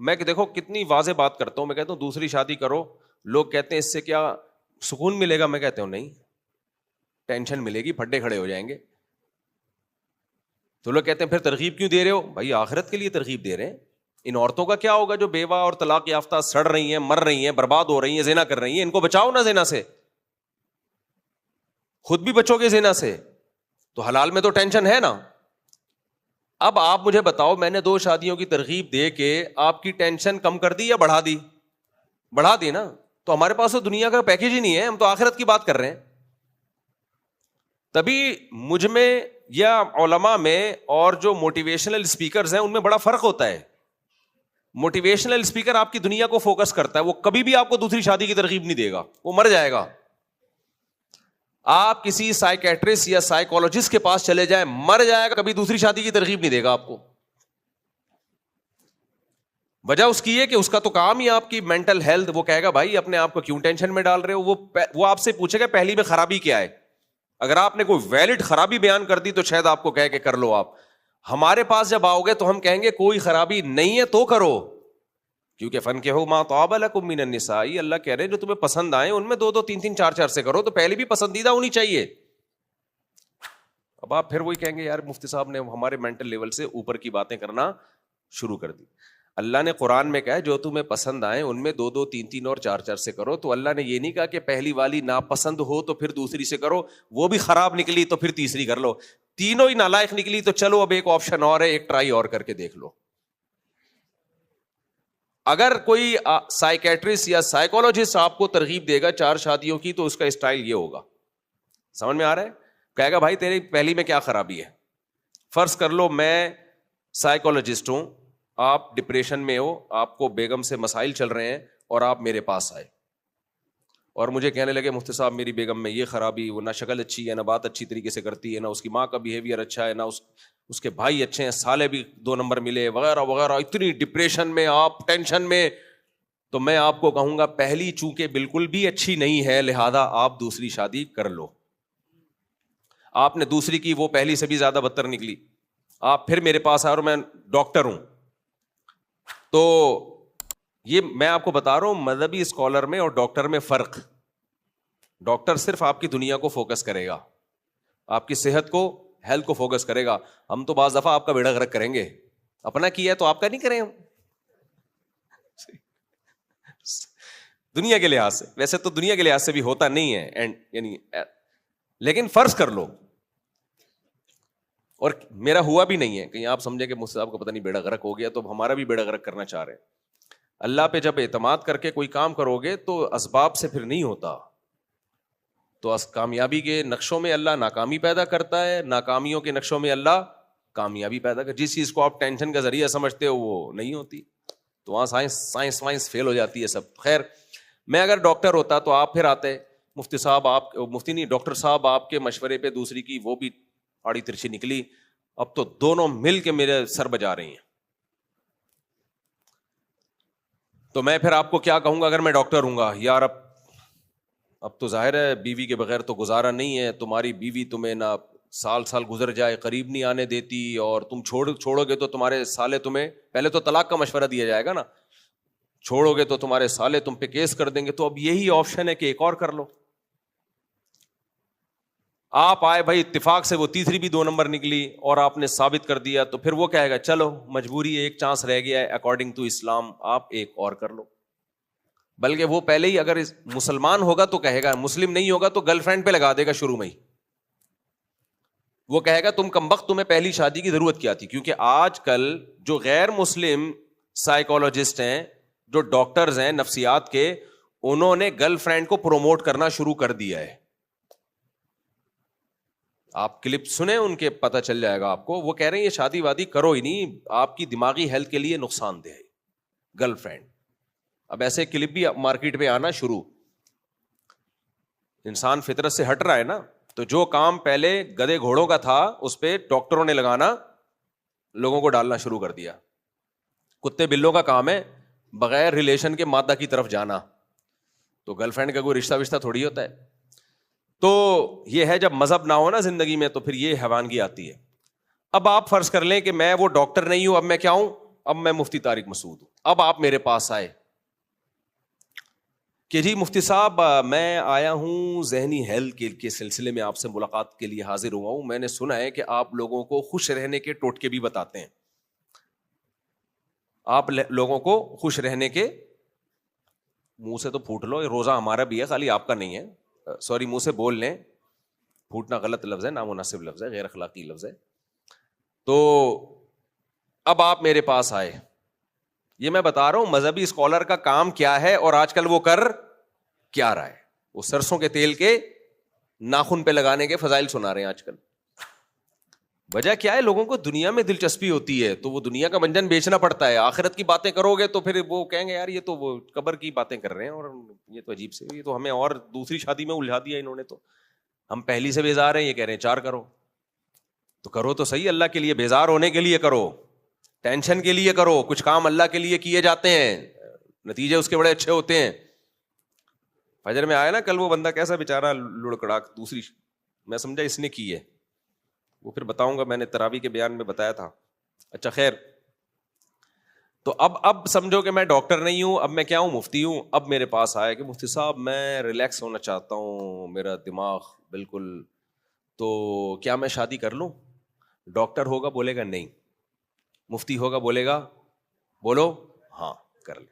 میں کہ دیکھو کتنی واضح بات کرتا ہوں, میں کہتا ہوں دوسری شادی کرو, لوگ کہتے ہیں اس سے کیا سکون ملے گا, میں کہتا ہوں نہیں, ٹینشن ملے گی, پھڈے کھڑے ہو جائیں گے. تو لوگ کہتے ہیں پھر ترغیب کیوں دے رہے ہو؟ بھائی آخرت کے لیے ترغیب دے رہے ہیں. ان عورتوں کا کیا ہوگا جو بیوہ اور طلاق یافتہ سڑ رہی ہیں, مر رہی ہیں, برباد ہو رہی ہیں, زنا کر رہی ہیں, ان کو بچاؤ نا زنا سے, خود بھی بچو گے زنا سے تو حلال میں تو ٹینشن ہے نا. اب آپ مجھے بتاؤ, میں نے 2 شادیوں کی ترغیب دے کے آپ کی ٹینشن کم کر دی یا بڑھا دی؟ بڑھا دی نا. تو ہمارے پاس تو دنیا کا پیکیج ہی نہیں ہے, ہم تو آخرت کی بات کر رہے ہیں. تبھی مجھ میں یا علماء میں اور جو موٹیویشنل اسپیکرز ہیں ان میں بڑا فرق ہوتا ہے. موٹیویشنل اسپیکر آپ کی دنیا کو فوکس کرتا ہے, وہ کبھی بھی آپ کو دوسری شادی کی ترغیب نہیں دے گا, وہ مر جائے گا. آپ کسی سائیکیٹرسٹ یا سائیکولوجسٹ کے پاس چلے جائیں, مر جائے گا, کبھی دوسری شادی کی ترغیب نہیں دے گا آپ کو. وجہ اس کی ہے کہ اس کا تو کام ہی آپ کی مینٹل ہیلتھ, وہ کہے گا بھائی اپنے آپ کو کیوں ٹینشن میں ڈال رہے ہو. وہ آپ سے پوچھے گا پہلی میں خرابی کیا ہے. اگر آپ نے کوئی ویلڈ خرابی بیان کر دی تو شاید آپ کو کہے کہ کر لو. آپ ہمارے پاس جب آؤ گے تو ہم کہیں گے کوئی خرابی نہیں ہے تو کرو, کیونکہ فنکحوا ما طاب لکم من النساء, اللہ کہہ رہے ہیں جو تمہیں پسند آئے ان میں 2 2 3 3 4 4 سے کرو, تو پہلے بھی پسندیدہ ہونی چاہیے. اب آپ پھر وہی کہیں گے یار مفتی صاحب نے ہمارے مینٹل لیول سے اوپر کی باتیں کرنا شروع کر دی. اللہ نے قرآن میں کہا ہے جو تمہیں پسند آئے ان میں 2 2 3 3 اور 4 4 سے کرو. تو اللہ نے یہ نہیں کہا کہ پہلی والی ناپسند ہو تو پھر دوسری سے کرو, وہ بھی خراب نکلی تو پھر تیسری کر لو, تینوں ہی نالائق نکلی تو چلو اب ایک آپشن اور ہے, ایک ٹرائی اور کر کے دیکھ لو. اگر کوئی سائیکیٹرسٹ یا سائیکولوجسٹ آپ کو ترغیب دے گا 4 شادیوں کی تو اس کا اسٹائل یہ ہوگا, سمجھ میں آ رہا ہے؟ کہے گا بھائی تیری پہلی میں کیا خرابی ہے. فرض کر لو میں سائیکولوجسٹ ہوں, آپ ڈپریشن میں ہو, آپ کو بیگم سے مسائل چل رہے ہیں اور آپ میرے پاس آئے اور مجھے کہنے لگے مفتی صاحب میری بیگم میں یہ خرابی, وہ نہ شکل اچھی ہے, نہ بات اچھی طریقے سے کرتی ہے, نہ اس کی ماں کا بیہیویئر اچھا ہے, نہ اس کے بھائی اچھے ہیں, سالے بھی 2 نمبر ملے وغیرہ وغیرہ, اتنی ڈپریشن میں, آپ ٹینشن میں. تو میں آپ کو کہوں گا پہلی چونکہ بالکل بھی اچھی نہیں ہے لہذا آپ دوسری شادی کر لو. آپ نے دوسری کی, وہ پہلی سے بھی زیادہ بدتر نکلی, آپ پھر میرے پاس آئے اور میں ڈاکٹر ہوں. تو یہ میں آپ کو بتا رہا ہوں مذہبی اسکالر میں اور ڈاکٹر میں فرق. ڈاکٹر صرف آپ کی دنیا کو فوکس کرے گا, آپ کی صحت کو, ہیلتھ کو فوکس کرے گا. ہم تو بعض دفعہ آپ کا بیڑا غرق کریں گے, اپنا کیا ہے تو آپ کا نہیں کریں ہم دنیا کے لحاظ سے. ویسے تو دنیا کے لحاظ سے بھی ہوتا نہیں ہے اینڈ یعنی, لیکن فرض کر لو, اور میرا ہوا بھی نہیں ہے, کہیں آپ سمجھیں کہ مجھ سے آپ کو پتہ نہیں بیڑا غرق ہو گیا تو ہمارا بھی بیڑا غرق کرنا چاہ رہے ہیں. اللہ پہ جب اعتماد کر کے کوئی کام کرو گے تو اسباب سے پھر نہیں ہوتا. تو کامیابی کے نقشوں میں اللہ ناکامی پیدا کرتا ہے, ناکامیوں کے نقشوں میں اللہ کامیابی پیدا کرتا ہے. جس چیز کو آپ ٹینشن کا ذریعہ سمجھتے ہو وہ نہیں ہوتی, تو وہاں سائنس فیل ہو جاتی ہے سب. خیر, میں اگر ڈاکٹر ہوتا تو آپ پھر آتے مفتی صاحب, آپ مفتی نہیں ڈاکٹر صاحب, آپ کے مشورے پہ دوسری کی, وہ بھی آڑی ترچھی نکلی, اب تو دونوں مل کے میرے سر بجا رہی ہیں. تو میں پھر آپ کو کیا کہوں گا اگر میں ڈاکٹر ہوں گا, یار اب تو ظاہر ہے بیوی کے بغیر تو گزارا نہیں ہے, تمہاری بیوی تمہیں نہ سال گزر جائے قریب نہیں آنے دیتی, اور تم چھوڑو گے تو تمہارے سالے تمہیں, پہلے تو طلاق کا مشورہ دیا جائے گا نا, چھوڑو گے تو تمہارے سالے تم پہ کیس کر دیں گے, تو اب یہی آپشن ہے کہ ایک اور کر لو. آپ آئے بھائی اتفاق سے وہ تیسری بھی 2 نمبر نکلی اور آپ نے ثابت کر دیا, تو پھر وہ کہے گا چلو مجبوری ہے, ایک چانس رہ گیا ہے اکارڈنگ ٹو اسلام, آپ ایک اور کر لو. بلکہ وہ پہلے ہی اگر مسلمان ہوگا تو کہے گا, مسلم نہیں ہوگا تو گرل فرینڈ پہ لگا دے گا شروع میں ہی. وہ کہے گا تم کمبخت, تمہیں پہلی شادی کی ضرورت کیا تھی. کیونکہ آج کل جو غیر مسلم سائیکولوجسٹ ہیں, جو ڈاکٹرز ہیں نفسیات کے, انہوں نے گرل فرینڈ کو پروموٹ کرنا شروع کر دیا ہے. آپ کلپ سنیں ان کے, پتہ چل جائے گا آپ کو. وہ کہہ رہے ہیں یہ شادی وادی کرو ہی نہیں, آپ کی دماغی ہیلتھ کے لیے نقصان دہ ہے گرل فرینڈ. اب ایسے کلپ بھی مارکیٹ میں آنا شروع, انسان فطرت سے ہٹ رہا ہے نا, تو جو کام پہلے گدے گھوڑوں کا تھا اس پہ ڈاکٹروں نے لگانا, لوگوں کو ڈالنا شروع کر دیا. کتے بلوں کا کام ہے بغیر ریلیشن کے مادہ کی طرف جانا, تو گرل فرینڈ کا کوئی رشتہ وشتہ تھوڑی ہوتا ہے. تو یہ ہے جب مذہب نہ ہو نا زندگی میں تو پھر یہ حیوانگی آتی ہے. اب آپ فرض کر لیں کہ میں وہ ڈاکٹر نہیں ہوں, اب میں کیا ہوں, اب میں مفتی طارق مسعود ہوں. اب آپ میرے پاس آئے کہ جی مفتی صاحب میں آیا ہوں ذہنی ہیلتھ کے سلسلے میں آپ سے ملاقات کے لیے حاضر ہوا ہوں. میں نے سنا ہے کہ آپ لوگوں کو خوش رہنے کے ٹوٹکے بھی بتاتے ہیں. آپ لوگوں کو خوش رہنے کے, منہ سے تو پھوٹ لو, روزہ ہمارا بھی ہے, خالی آپ کا نہیں ہے, سوری منہ سے بول لیں, پھوٹنا غلط لفظ ہے, نامناسب لفظ ہے, غیر اخلاقی لفظ ہے. تو اب آپ میرے پاس آئے, یہ میں بتا رہا ہوں مذہبی اسکالر کا کام کیا ہے اور آج کل وہ کر کیا رہا ہے. وہ سرسوں کے تیل کے ناخن پہ لگانے کے فضائل سنا رہے ہیں آج کل. وجہ کیا ہے, لوگوں کو دنیا میں دلچسپی ہوتی ہے تو وہ دنیا کا منجن بیچنا پڑتا ہے. آخرت کی باتیں کرو گے تو پھر وہ کہیں گے یار یہ تو وہ قبر کی باتیں کر رہے ہیں, اور یہ تو عجیب سے, یہ تو ہمیں اور دوسری شادی میں الجھا دیا انہوں نے, تو ہم پہلی سے بیزار ہیں, یہ کہہ رہے ہیں 4 کرو. تو کرو تو صحیح, اللہ کے لیے, بیزار ہونے کے لیے کرو, ٹینشن کے لیے کرو. کچھ کام اللہ کے لیے کیے جاتے ہیں, نتیجے اس کے بڑے اچھے ہوتے ہیں. فجر میں آیا نا کل وہ بندہ کیسا بیچارہ لڑکڑاک, دوسری میں سمجھا اس نے کی ہے, وہ پھر بتاؤں گا, میں نے تراویح کے بیان میں بتایا تھا. اچھا خیر, تو اب سمجھو کہ میں ڈاکٹر نہیں ہوں, اب میں کیا ہوں, مفتی ہوں. اب میرے پاس آیا کہ مفتی صاحب میں ریلیکس ہونا چاہتا ہوں, میرا دماغ بالکل, تو کیا میں شادی کر لوں؟ ڈاکٹر ہوگا بولے گا نہیں, مفتی ہوگا بولے گا بولو ہاں کر لیں.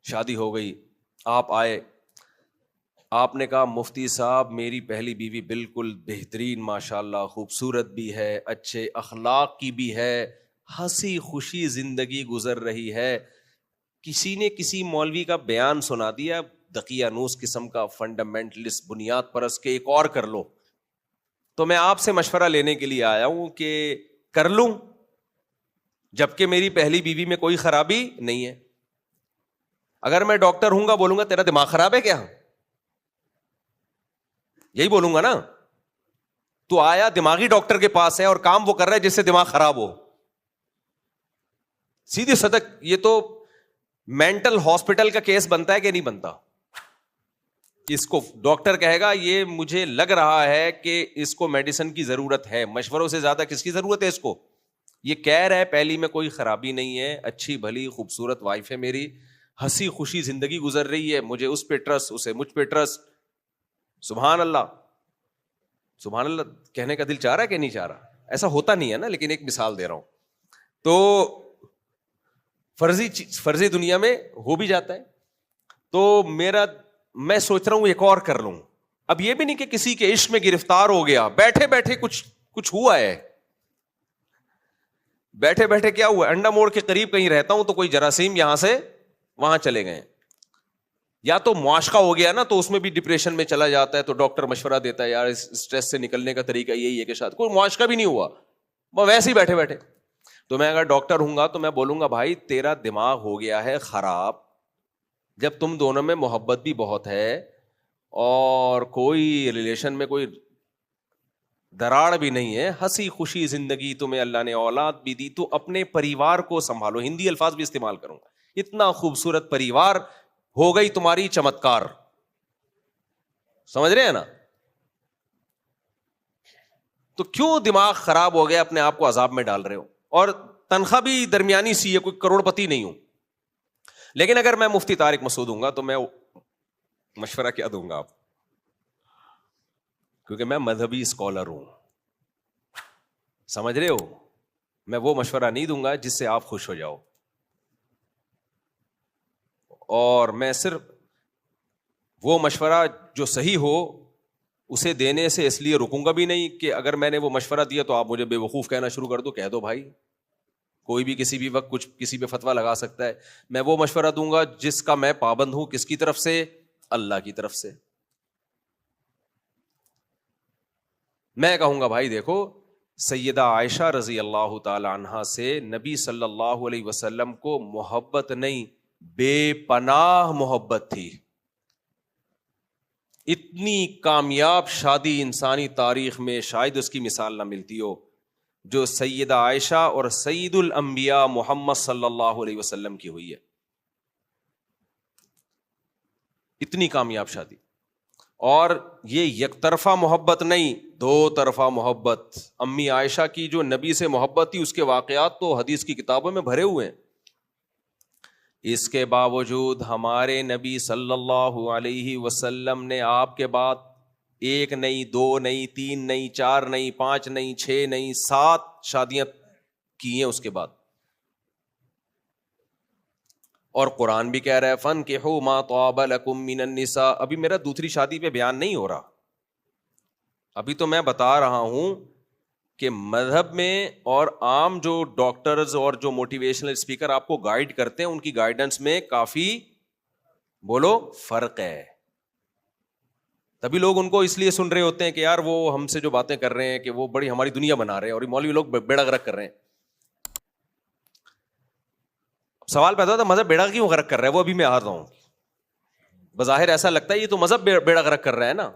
شادی ہو گئی, آپ آئے, آپ نے کہا مفتی صاحب میری پہلی بیوی بالکل بہترین, ماشاءاللہ خوبصورت بھی ہے, اچھے اخلاق کی بھی ہے, ہنسی خوشی زندگی گزر رہی ہے. کسی نے کسی مولوی کا بیان سنا دیا, دقیانوس قسم کا, فنڈامنٹلسٹ, بنیاد پرست, کے ایک اور کر لو. تو میں آپ سے مشورہ لینے کے لیے آیا ہوں کہ کر لوں, جبکہ میری پہلی بیوی میں کوئی خرابی نہیں ہے. اگر میں ڈاکٹر ہوں گا بولوں گا تیرا دماغ خراب ہے کیا, یہی بولوں گا نا. تو آیا دماغی ڈاکٹر کے پاس ہے اور کام وہ کر رہا ہے جس سے دماغ خراب ہو. سیدھی صدق, یہ تو مینٹل ہاسپٹل کا کیس بنتا ہے کہ نہیں بنتا. اس کو ڈاکٹر کہے گا یہ مجھے لگ رہا ہے کہ اس کو میڈیسن کی ضرورت ہے, مشوروں سے زیادہ کس کی ضرورت ہے اس کو. یہ کہہ رہا ہے پہلی میں کوئی خرابی نہیں ہے, اچھی بھلی خوبصورت وائف ہے میری, ہنسی خوشی زندگی گزر رہی ہے, مجھے اس پہ ٹرسٹ, اسے مجھ پہ ٹرسٹ. سبحان اللہ, سبحان اللہ کہنے کا دل چاہ رہا ہے کہ نہیں چاہ رہا. ایسا ہوتا نہیں ہے نا, لیکن ایک مثال دے رہا ہوں. تو فرضی دنیا میں ہو بھی جاتا ہے. تو میں سوچ رہا ہوں ایک اور کر لوں. اب یہ بھی نہیں کہ کسی کے عشق میں گرفتار ہو گیا, بیٹھے بیٹھے کچھ ہوا ہے. بیٹھے بیٹھے کیا ہوا, انڈا موڑ کے قریب کہیں رہتا ہوں تو کوئی جراثیم یہاں سے وہاں چلے گئے. یا تو معاشقہ ہو گیا نا, تو اس میں بھی ڈپریشن میں چلا جاتا ہے, تو ڈاکٹر مشورہ دیتا ہے یار اس اسٹریس سے نکلنے کا طریقہ یہی ہے کہ شاید کوئی معاشقہ بھی نہیں ہوا, وہ ویسے ہی بیٹھے بیٹھے. تو میں اگر ڈاکٹر ہوں گا تو میں بولوں گا بھائی تیرا دماغ ہو گیا ہے خراب, جب تم دونوں میں محبت بھی بہت ہے اور کوئی ریلیشن میں کوئی دراڑ بھی نہیں ہے, ہنسی خوشی زندگی, تمہیں اللہ نے اولاد بھی دی, تو اپنے پریوار کو سنبھالو. ہندی الفاظ بھی استعمال کروں گا, اتنا خوبصورت پریوار ہو گئی تمہاری چمتکار. سمجھ رہے ہیں نا. تو کیوں دماغ خراب ہو گیا, اپنے آپ کو عذاب میں ڈال رہے ہو, اور تنخواہ بھی درمیانی سی ہے, کوئی کروڑ پتی نہیں ہوں. لیکن اگر میں مفتی طارق مسعود ہوں گا تو میں مشورہ کیا دوں گا آپ, کیونکہ میں مذہبی اسکالر ہوں. سمجھ رہے ہو, میں وہ مشورہ نہیں دوں گا جس سے آپ خوش ہو جاؤ, اور میں صرف وہ مشورہ جو صحیح ہو اسے دینے سے اس لیے رکوں گا بھی نہیں کہ اگر میں نے وہ مشورہ دیا تو آپ مجھے بے وقوف کہنا شروع کر دو. کہہ دو بھائی, کوئی بھی کسی بھی وقت کچھ کسی پہ فتویٰ لگا سکتا ہے. میں وہ مشورہ دوں گا جس کا میں پابند ہوں. کس کی طرف سے؟ اللہ کی طرف سے. میں کہوں گا بھائی دیکھو, سیدہ عائشہ رضی اللہ تعالی عنہا سے نبی صلی اللہ علیہ وسلم کو محبت نہیں, بے پناہ محبت تھی. اتنی کامیاب شادی انسانی تاریخ میں شاید اس کی مثال نہ ملتی ہو جو سیدہ عائشہ اور سید الانبیاء محمد صلی اللہ علیہ وسلم کی ہوئی ہے. اتنی کامیاب شادی. اور یہ یک طرفہ محبت نہیں، دو طرفہ محبت. امی عائشہ کی جو نبی سے محبت تھی اس کے واقعات تو حدیث کی کتابوں میں بھرے ہوئے ہیں. اس کے باوجود ہمارے نبی صلی اللہ علیہ وسلم نے آپ کے بعد ایک نہیں، دو نہیں، تین نہیں، چار نہیں، پانچ نہیں، چھ نہیں، 7 شادیاں کی ہیں اس کے بعد. اور قرآن بھی کہہ رہا ہے فَانكِحُوا مَا طَابَ لَكُم مِّنَ النِّسَاءِ. ابھی میرا دوسری شادی پہ بیان نہیں ہو رہا، ابھی تو میں بتا رہا ہوں کہ مذہب میں اور عام جو ڈاکٹرز اور جو موٹیویشنل اسپیکر آپ کو گائیڈ کرتے ہیں ان کی گائیڈنس میں کافی بولو فرق ہے. تبھی لوگ ان کو اس لیے سن رہے ہوتے ہیں کہ یار وہ ہم سے جو باتیں کر رہے ہیں کہ وہ بڑی ہماری دنیا بنا رہے ہیں اور یہ مولوی لوگ بیڑا غرق کر رہے ہیں. سوال پیدا ہوتا ہے مذہب بیڑا کیوں غرق کر رہا ہے؟ وہ ابھی میں آتا ہوں. بظاہر ایسا لگتا ہے یہ تو مذہب بیڑا غرق کر رہا ہے نا.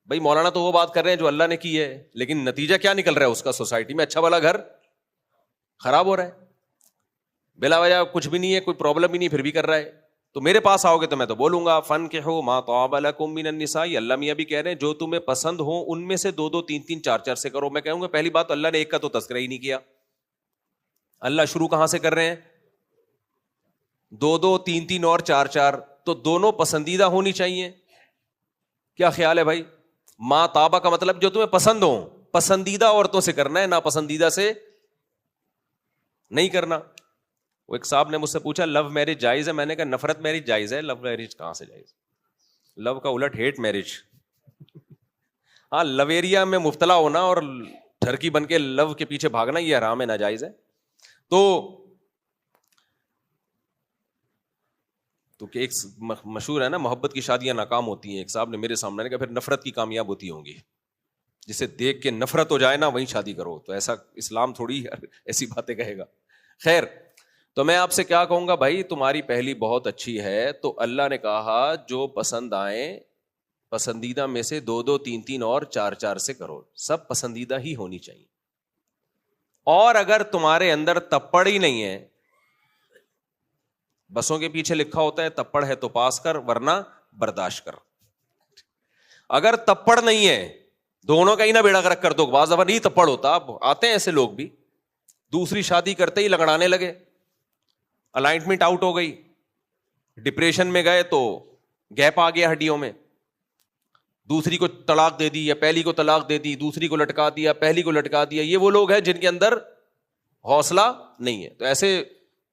بھائی مولانا تو وہ بات کر رہے ہیں جو اللہ نے کی ہے، لیکن نتیجہ کیا نکل رہا ہے اس کا؟ سوسائٹی میں اچھا والا گھر خراب ہو رہا ہے بلا وجہ، کچھ بھی نہیں ہے، کوئی پرابلم ہی نہیں، پھر بھی کر رہا ہے. تو میرے پاس آؤ گے تو میں تو بولوں گا فَانكِحُوا مَا طَابَ لَكُم مِّنَ النِّسَاءِ. اللہ میاں بھی کہہ رہے ہیں جو تمہیں پسند ہو ان میں سے 2 2 3 3 4 4 سے کرو. میں کہوں گا پہلی بات تو اللہ نے ایک کا تو تذکرہ ہی نہیں کیا. اللہ شروع کہاں سے کر رہے ہیں؟ 2 2 3 3 اور 4 4. تو دونوں پسندیدہ ہونی چاہیے. کیا خیال ہے بھائی؟ ماں طابہ کا مطلب جو تمہیں پسند ہو، پسندیدہ عورتوں سے کرنا ہے، ناپسندیدہ سے نہیں کرنا. وہ ایک صاحب نے مجھ سے پوچھا لو میرج جائز ہے؟ میں نے کہا نفرت میرج جائز ہے، لو میرج کہاں سے جائز؟ لو کا الٹ ہیٹ میرج. ہاں لویریا میں مبتلا ہونا اور ٹھرکی بن کے لو کے پیچھے بھاگنا یہ حرام ہے، ناجائز ہے. تو کہ ایک مشہور ہے نا محبت کی شادیاں ناکام ہوتی ہیں. ایک صاحب نے میرے سامنے نے کہا پھر نفرت کی کامیاب ہوتی ہوں گی، جسے دیکھ کے نفرت ہو جائے نا وہیں شادی کرو. تو ایسا اسلام تھوڑی ایسی باتیں کہے گا. خیر، تو میں آپ سے کیا کہوں گا بھائی، تمہاری پہلی بہت اچھی ہے تو اللہ نے کہا جو پسند آئیں پسندیدہ میں سے 2 2 3 3 اور 4 4 سے کرو. سب پسندیدہ ہی ہونی چاہیے. اور اگر تمہارے اندر تپڑ ہی نہیں ہے، بسوں کے پیچھے لکھا ہوتا ہے تپڑ ہے تو پاس کر ورنہ برداشت کر. اگر تپڑ نہیں ہے دونوں کا ہی نہ بیڑا غرق کر دو. بعض دفعہ نہیں تپڑ ہوتا، اب آتے ہیں ایسے لوگ بھی، دوسری شادی کرتے ہی لگڑانے لگے، الائنمنٹ آؤٹ ہو گئی، ڈپریشن میں گئے تو گیپ آ گیا ہڈیوں میں، دوسری کو طلاق دے دی یا پہلی کو طلاق دے دی، دوسری کو لٹکا دیا، پہلی کو لٹکا دیا. یہ وہ لوگ ہیں جن کے اندر حوصلہ نہیں ہے. تو ایسے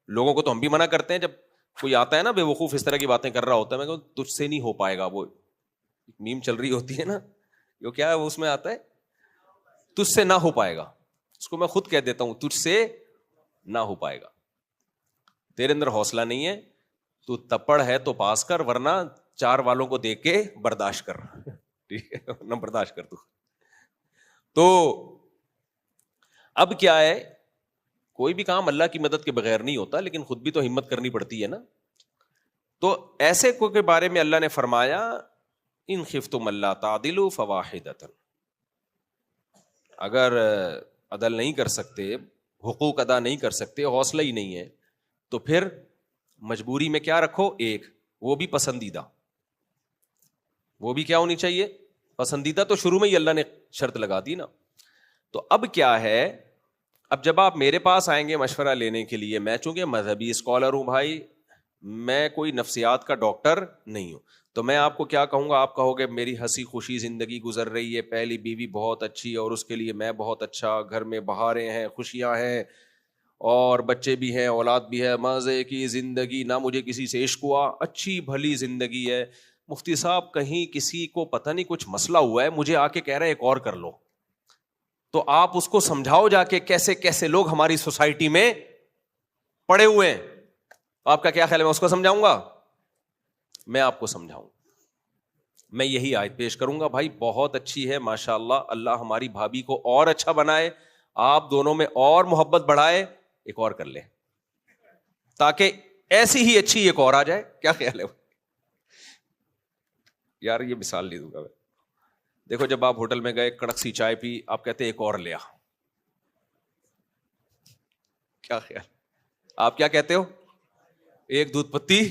لوگوں کو تو ہم بھی منع کرتے ہیں. جب کوئی آتا ہے نا بے وقوف اس طرح کی باتیں کر رہا ہوتا ہے، میں کہوں تجھ سے نہیں ہو پائے گا. وہ میم چل رہی ہوتی ہے نا، جو کیا ہے وہ اس میں آتا ہے تجھ سے نہ ہو پائے گا. اس کو میں خود کہہ دیتا ہوں تجھ سے نہ ہو پائے گا. تیرے اندر حوصلہ نہیں ہے، تو تپڑ ہے تو پاس کر ورنہ 4 والوں کو دیکھ کے برداشت کر. ٹھیک ہے نہ برداشت کر تو اب کیا ہے، کوئی بھی کام اللہ کی مدد کے بغیر نہیں ہوتا، لیکن خود بھی تو ہمت کرنی پڑتی ہے نا. تو ایسے کو کے بارے میں اللہ نے فرمایا ان خفتم اللہ تعدلوا فواحدۃ. اگر عدل نہیں کر سکتے، حقوق ادا نہیں کر سکتے، حوصلہ ہی نہیں ہے، تو پھر مجبوری میں کیا رکھو؟ ایک، وہ بھی پسندیدہ. وہ بھی کیا ہونی چاہیے؟ پسندیدہ. تو شروع میں ہی اللہ نے شرط لگا دی نا. تو اب کیا ہے، اب جب آپ میرے پاس آئیں گے مشورہ لینے کے لیے، میں چونکہ مذہبی اسکالر ہوں بھائی، میں کوئی نفسیات کا ڈاکٹر نہیں ہوں، تو میں آپ کو کیا کہوں گا؟ آپ کہو گے میری ہنسی خوشی زندگی گزر رہی ہے، پہلی بیوی بہت اچھی اور اس کے لیے میں بہت اچھا، گھر میں بہاریں ہیں، خوشیاں ہیں اور بچے بھی ہیں، اولاد بھی ہے، مزے کی زندگی، نہ مجھے کسی سے عشق ہوا، اچھی بھلی زندگی ہے. مفتی صاحب کہیں کسی کو پتہ نہیں کچھ مسئلہ ہوا ہے، مجھے آ کے کہہ رہا ہے ایک اور کر لو. تو آپ اس کو سمجھاؤ جا کے کیسے کیسے لوگ ہماری سوسائٹی میں پڑے ہوئے ہیں. آپ کا کیا خیال ہے؟ میں اس کو سمجھاؤں گا؟ میں آپ کو سمجھاؤں، میں یہی آیت پیش کروں گا بھائی بہت اچھی ہے ماشاءاللہ، اللہ ہماری بھابھی کو اور اچھا بنائے، آپ دونوں میں اور محبت بڑھائے، ایک اور کر لے تاکہ ایسی ہی اچھی ایک اور آ جائے. کیا خیال ہے یار؟ یہ مثال نہیں دوں گا میں. دیکھو جب آپ ہوٹل میں گئے، کڑک سی چائے پی، آپ کہتے ایک اور لیا، کیا خیال؟ آپ کیا کہتے ہو؟ ایک دودھ پتی